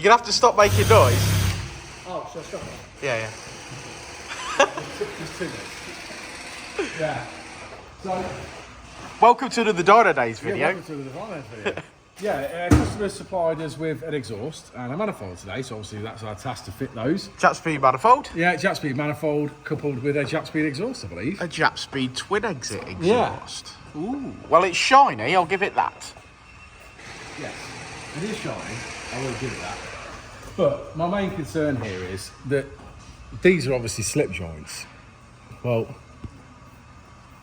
You're gonna have to stop making noise. Oh, so stop it. Yeah. Just 2 minutes. Yeah. So. Welcome to the Dynodaze video. Yeah, welcome to the Dynodaze video. Yeah, customers supplied us with an exhaust and a manifold today, so obviously that's our task to fit those. Japspeed manifold. Yeah, Japspeed manifold coupled with a Japspeed exhaust, I believe. A Japspeed twin exit exhaust. Yeah. Ooh. Well, it's shiny. I'll give it that. Yes, it is shiny. I will give it that. But my main concern here is that these are obviously slip joints. Well,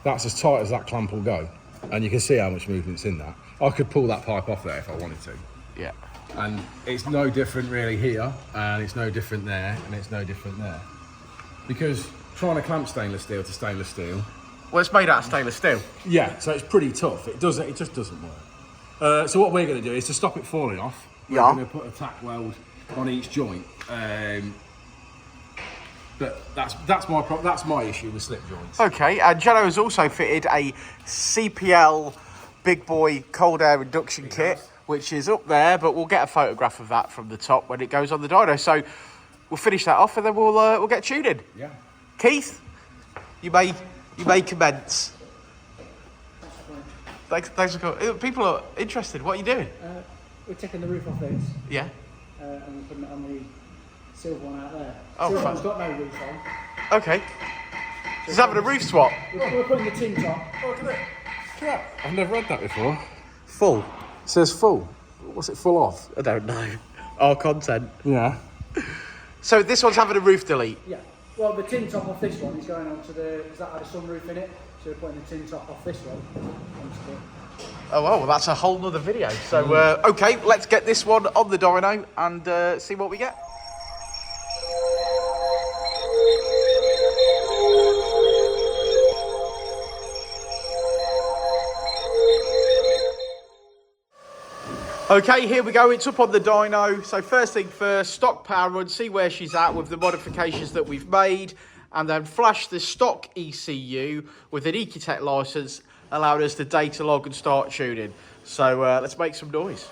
that's as tight as that clamp will go, and you can see how much movement's in that. I could pull that pipe off there if I wanted to. Yeah. And it's no different really here, and it's no different there, and it's no different there. Because trying to clamp stainless steel to stainless steel. Well, it's made out of stainless steel. Yeah, so it's pretty tough. It just doesn't work. So what we're going to do is to stop it falling off. We're going to put a tack weld on each joint. But that's my issue with slip joints. Okay, and Jono has also fitted a CPL Big Boy cold air induction kit, which is up there, but we'll get a photograph of that from the top when it goes on the dyno. So we'll finish that off and then we'll get tuning. Yeah. Keith, you may commence. Thanks for coming. People are interested. What are you doing? We're taking the roof off this. Yeah. And we're putting it on the silver one out there. Oh, silver fun. one's got no roof on. Okay. So it's having a roof swap. We're putting the tin top. Oh, look at that. I've never read that before. Full. It says full. What's it full of? I don't know. Our content. Yeah. So this one's having a roof delete. Yeah. Well, the tin top off this one is going on to the, because that had a sunroof in it. So we're putting the tin top off this one onto the... Oh, well, that's a whole nother video. So, okay, let's get this one on the dyno and see what we get. Okay, here we go. It's up on the dyno. So first thing first, stock power run, see where she's at with the modifications that we've made, and then flash the stock ECU with an Ecutek license, allowed us to data log and start tuning. So let's make some noise.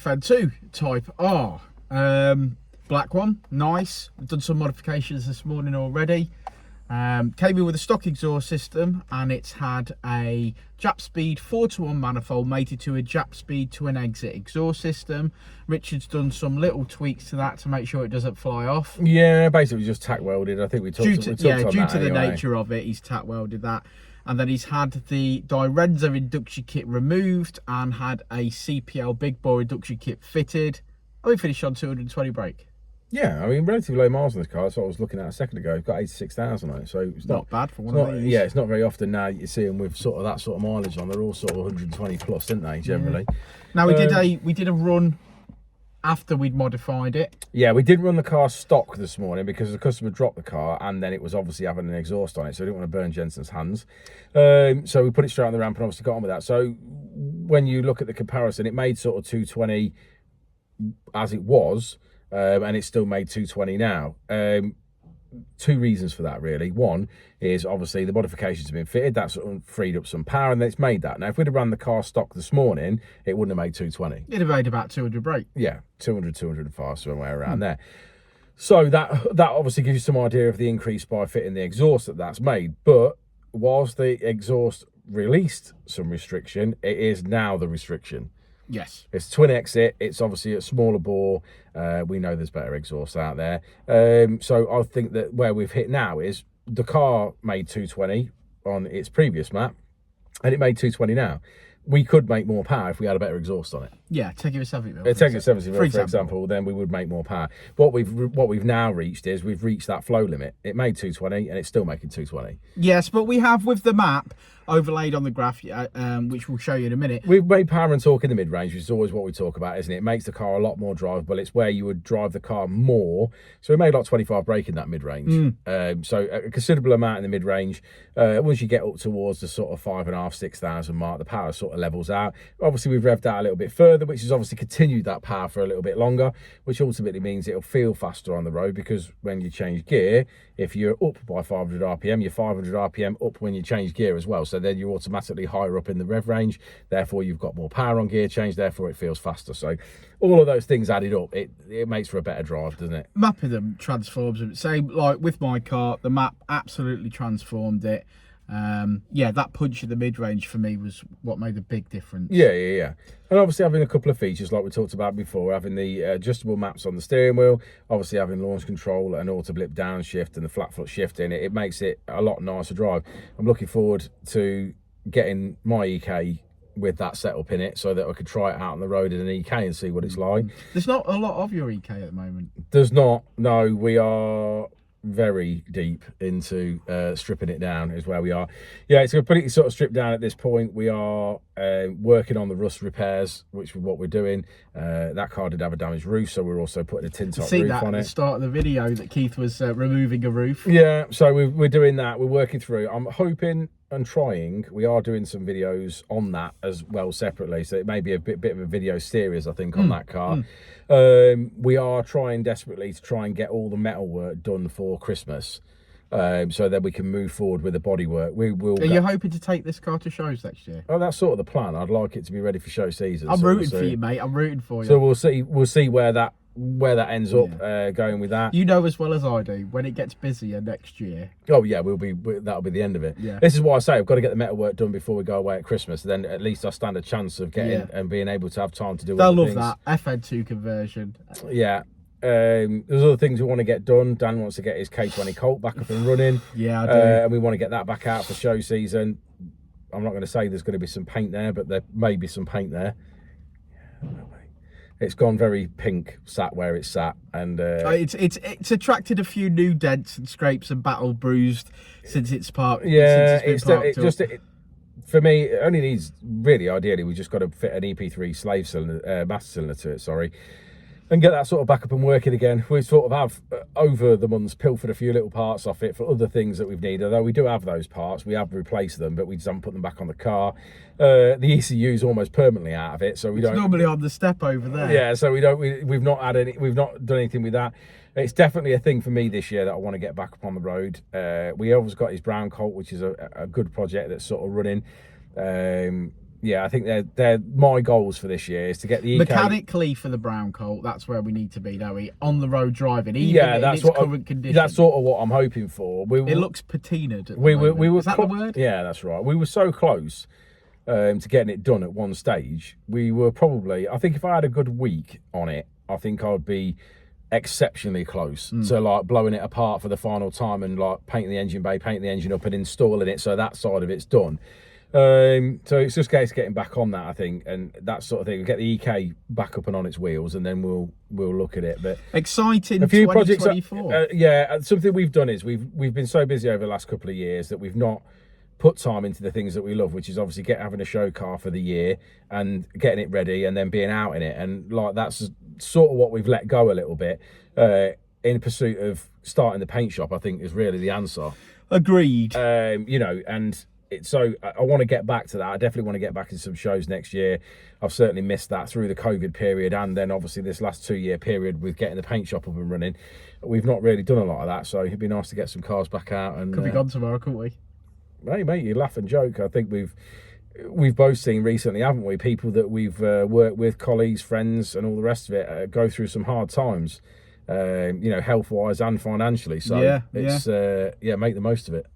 FN2 Type R. Black one, nice. We've done some modifications this morning already. Came in with a stock exhaust system, and it's had a Japspeed 4-to-1 manifold mated to a Japspeed to an exit exhaust system. Richard's done some little tweaks to that to make sure it doesn't fly off. Yeah, basically just tack welded. I think we talked Due to the anyway. nature of it, he's tack welded that. And then he's had the Dynodaze induction kit removed and had a CPL Big bore induction kit fitted. And we finished on 220 brake. Yeah, I mean, relatively low miles on this car. That's what I was looking at a second ago. It's got 86,000 on it, so it's not bad for one of these. Yeah, it's not very often now you see them with sort of that sort of mileage on. They're all sort of 120 plus, didn't they, generally? Yeah. Now, we did a run after we'd modified it. Yeah, we did run the car stock this morning because the customer dropped the car and then it was obviously having an exhaust on it, so we didn't want to burn Jensen's hands. So we put it straight on the ramp and obviously got on with that. So when you look at the comparison, it made sort of 220 as it was, and it's still made 220 now. Two reasons for that, really. One is obviously the modifications have been fitted. That's sort of freed up some power, and it's made that. Now, if we'd have run the car stock this morning, it wouldn't have made 220. It'd have made about 200 brake. Yeah, 200, 205, somewhere around there. So that obviously gives you some idea of the increase by fitting the exhaust that's made. But whilst the exhaust released some restriction, it is now the restriction. Yes. It's twin exit. It's obviously a smaller bore. We know there's better exhaust out there. So I think that where we've hit now is the car made 220 on its previous map, and it made 220 now. We could make more power if we had a better exhaust on it. Yeah, Tegiwa 70 Tegiwa 70 for example, then we would make more power. What we've now reached is we've reached that flow limit. It made 220 and it's still making 220. Yes, but we have with the map overlaid on the graph, which we'll show you in a minute. We've made power and torque in the mid-range, which is always what we talk about, isn't it? It makes the car a lot more drivable. It's where you would drive the car more. So we made like 25 brake in that mid-range. So a considerable amount in the mid-range. Once you get up towards the sort of 5,500, 6,000 mark, the power sort of levels out. Obviously, we've revved out a little bit further, which has obviously continued that power for a little bit longer, which ultimately means it'll feel faster on the road, because when you change gear, if you're up by 500 RPM, you're 500 RPM up when you change gear as well. So then you're automatically higher up in the rev range. Therefore, you've got more power on gear change. Therefore, it feels faster. So all of those things added up, it makes for a better drive, doesn't it? Mapping them transforms them. Same like with my car, the map absolutely transformed it. Yeah, that punch in the mid-range for me was what made a big difference. Yeah. And obviously having a couple of features like we talked about before, having the adjustable maps on the steering wheel, obviously having launch control and auto blip downshift and the flat foot shifting, it makes it a lot nicer drive. I'm looking forward to getting my EK with that setup in it so that I could try it out on the road in an EK and see what it's like. There's not a lot of your EK at the moment. There's not. No, we are very deep into stripping it down is where we are. Yeah, it's completely sort of stripped down at this point. We are working on the rust repairs, which is what we're doing. That car did have a damaged roof, so we're also putting a tin top roof on it. At the start of the video that Keith was removing a roof. Yeah, so we're doing that. We're working through. I'm hoping and trying. We are doing some videos on that as well separately, so it may be a bit of a video series, I think, on that car. We are trying desperately to try and get all the metal work done for Christmas, so that we can move forward with the bodywork. We will. Are you hoping to take this car to shows next year? Oh, that's sort of the plan. I'd like it to be ready for show season. I'm rooting for you, mate. I'm rooting for you. So we'll see where that ends up going with that. You know as well as I do, when it gets busier next year. Oh yeah, that'll be the end of it. Yeah. This is why I say I've got to get the metal work done before we go away at Christmas. Then at least I stand a chance of getting and being able to have time to do. They'll love that FN2 conversion. Yeah. There's other things we want to get done. Dan wants to get his K20 Colt back up and running. Yeah, I do. And we want to get that back out for show season. I'm not going to say there's going to be some paint there, but there may be some paint there. It's gone very pink, sat where it's sat, and it's attracted a few new dents and scrapes and battle bruised since it's parked. Yeah, for me, it only needs, really, ideally, we just got to fit an EP3 slave cylinder, master cylinder to it. Sorry. And get that sort of back up and working again. We sort of have, over the months, pilfered a few little parts off it for other things that we've needed. Although we do have those parts, we have replaced them, but we just haven't put them back on the car. The ECU is almost permanently out of it, so we don't. It's normally on the step over there. Yeah, so we've not done anything with that. It's definitely a thing for me this year that I want to get back up on the road. We always got his brown Colt, which is a good project that's sort of running. yeah, I think they're my goals for this year is to get the EK. Mechanically for the brown colt, that's where we need to be, don't we? On the road driving, even in that's its current condition. That's sort of what I'm hoping for. It looks patinaed. We were Is that the word? Yeah, that's right. We were so close to getting it done at one stage. We were probably, I think if I had a good week on it, I think I'd be exceptionally close to like blowing it apart for the final time and like painting the engine bay, painting the engine up and installing it so that side of it's done. So it's just getting back on that, I think, and that sort of thing. We'll get the EK back up and on its wheels, and then we'll look at it. But exciting. A few 2024. projects. Yeah, something we've done is we've been so busy over the last couple of years that we've not put time into the things that we love, which is obviously having a show car for the year and getting it ready and then being out in it, and like that's sort of what we've let go a little bit in pursuit of starting the paint shop. I think is really the answer. Agreed. You know, and. So I want to get back to that. I definitely want to get back in some shows next year. I've certainly missed that through the COVID period, and then obviously this last 2-year period with getting the paint shop up and running. We've not really done a lot of that, so it'd be nice to get some cars back out. And could be gone tomorrow, couldn't we? Hey mate, you laugh and joke. I think we've both seen recently, haven't we? People that we've worked with, colleagues, friends, and all the rest of it, go through some hard times. You know, health wise and financially. So it's make the most of it.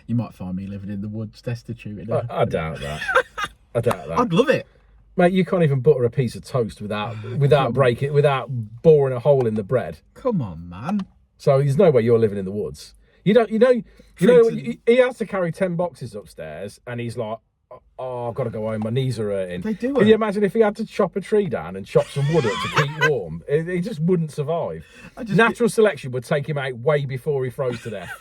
You might find me living in the woods, destitute. I doubt that. I doubt that. I'd love it, mate. You can't even butter a piece of toast without boring a hole in the bread. Come on, man. So there's no way you're living in the woods. He has to carry 10 boxes upstairs, and he's like, "Oh, I've got to go home. My knees are hurting." They do. Can you imagine if he had to chop a tree down and chop some wood up to keep warm? He just wouldn't survive. Natural selection would take him out way before he froze to death.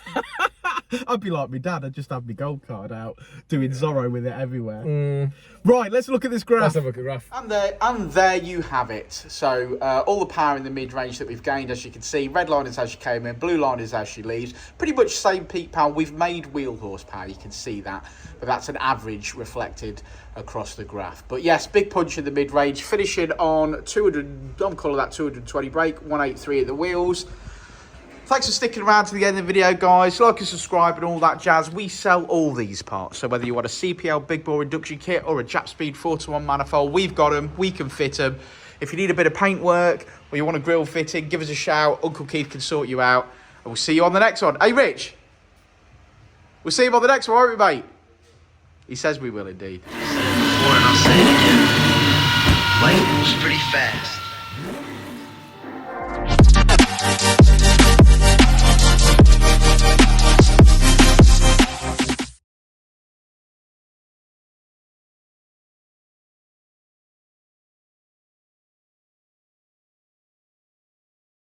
I'd be like my dad. I'd just have my gold card out, doing Zorro with it everywhere. Right, let's look at this graph. Let's have a look at the graph. And there you have it. So all the power in the mid-range that we've gained, as you can see. Red line is how she came in, blue line is how she leaves. Pretty much same peak power. We've made wheel horsepower, you can see that. But that's an average reflected across the graph. But yes, big punch in the mid-range, finishing on 200, I'm calling that 220 brake, 183 at the wheels. Thanks for sticking around to the end of the video, guys. Like and subscribe and all that jazz. We sell all these parts. So whether you want a CPL Big Bore induction kit or a Japspeed 4-to-1 manifold, we've got them. We can fit them. If you need a bit of paint work or you want a grill fitting, give us a shout. Uncle Keith can sort you out. And we'll see you on the next one. Hey, Rich. We'll see you on the next one, won't we, mate? He says we will indeed. I said it before and I'll say it again. Life moves pretty fast.